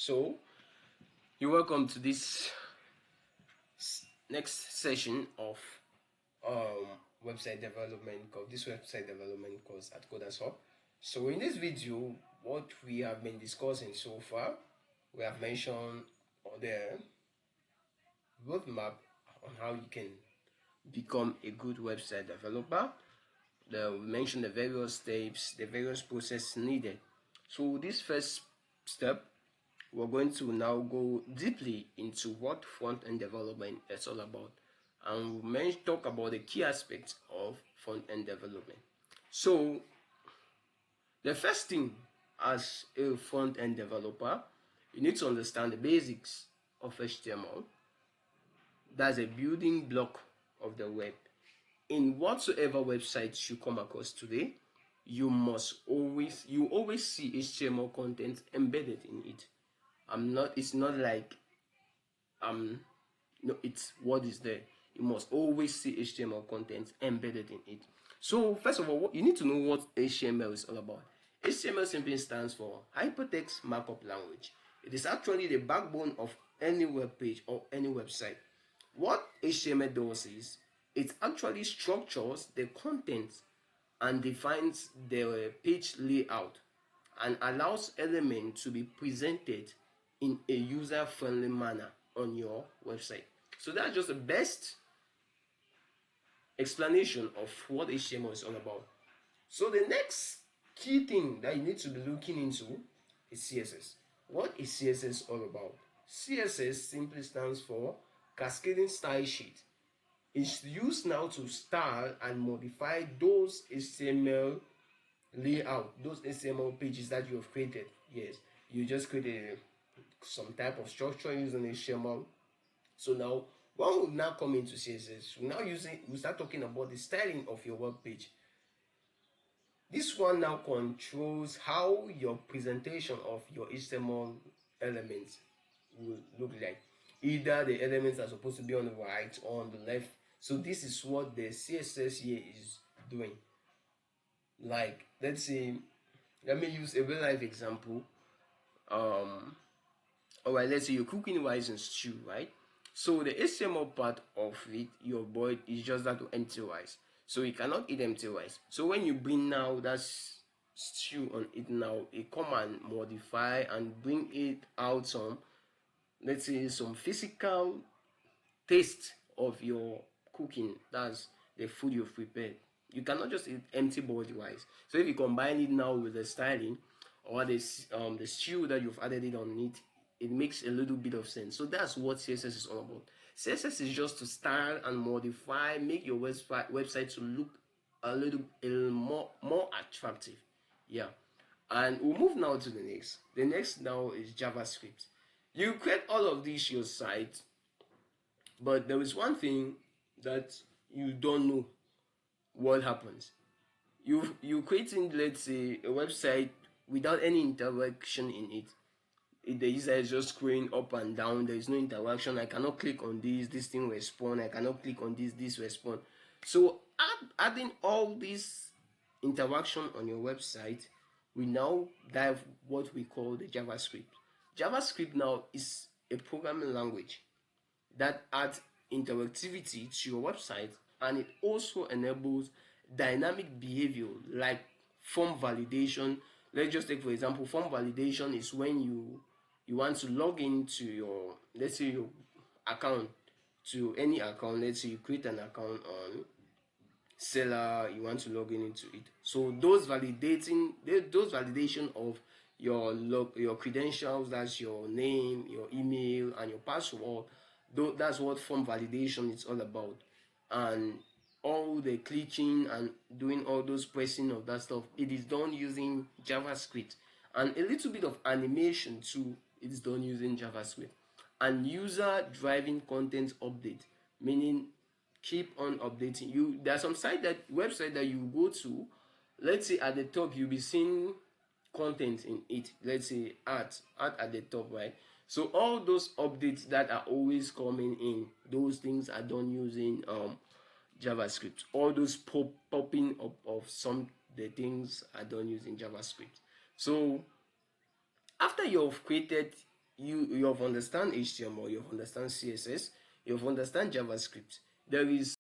So you're welcome to this next session of website development course. This website development course at Coders Hub. So in this video, what we have been discussing so far, we have mentioned the roadmap on how you can become a good website developer. We mentioned the various steps, the various process needed. So this first step, we're going to now go deeply into what front-end development is all about, and we'll talk about the key aspects of front-end development. So the first thing, as a front-end developer, you need to understand the basics of HTML. That's a building block of the web. In whatsoever websites you come across today, you always see HTML content embedded in it. It's not like no, it's what is there. You must always see HTML content embedded in it. So first of all, you need to know what HTML is all about. HTML simply stands for Hypertext Markup Language. It is actually the backbone of any web page or any website. What HTML does is it actually structures the content and defines the page layout and allows elements to be presented in a user-friendly manner on your website. So that's just the best explanation of what HTML is all about. So the next key thing that you need to be looking into is CSS. What is CSS all about? CSS simply stands for Cascading Style Sheet. It's used now to style and modify those HTML layout, those HTML pages that you have created. Yes, you just created some type of structure using HTML. So now when we now come into CSS, we start talking about the styling of your web page. This one now controls how your presentation of your HTML elements will look like. Either the elements are supposed to be on the right or on the left. So this is what the CSS here is doing. Like, let's say, let me use a real life example. Alright, let's say you're cooking rice and stew, right? So the HTML part of it, your board, is just that to empty rice. So you cannot eat empty rice. So when you bring now that stew on it now, it come and modify and bring it out some, let's say, some physical taste of your cooking. That's the food you've prepared. You cannot just eat empty boiled rice. So if you combine it now with the styling or the stew that you've added it on it, it makes a little bit of sense. So that's what CSS is all about. CSS is just to style and modify, make your website to look a little more attractive. Yeah. And we'll move now to the next. The next now is JavaScript. You create all of these your site, but there is one thing that you don't know what happens. You creating, let's say, a website without any interaction in it. The user is just scrolling up and down. There is no interaction. I cannot click on this thing respond. I cannot click on this respond. So adding all this interaction on your website, we now dive what we call the JavaScript. JavaScript now is a programming language that adds interactivity to your website, and it also enables dynamic behavior like form validation. Let's just take for example, form validation is when you want to log into your, let's say, your account, to any account. Let's say you create an account on Seller, you want to log into it. So those validation of your credentials, that's your name, your email, and your password. That's what form validation is all about. And all the clicking and doing all those pressing of that stuff, it is done using JavaScript. And a little bit of animation too, it is done using JavaScript. And user driving content update, meaning keep on updating. There are some website that you go to, let's say at the top you'll be seeing content in it. Let's say art at the top, right? So all those updates that are always coming in, those things are done using JavaScript. All those popping up of the things are done using JavaScript. So after you've created you have understand HTML, you have understand CSS, you have understand JavaScript. There is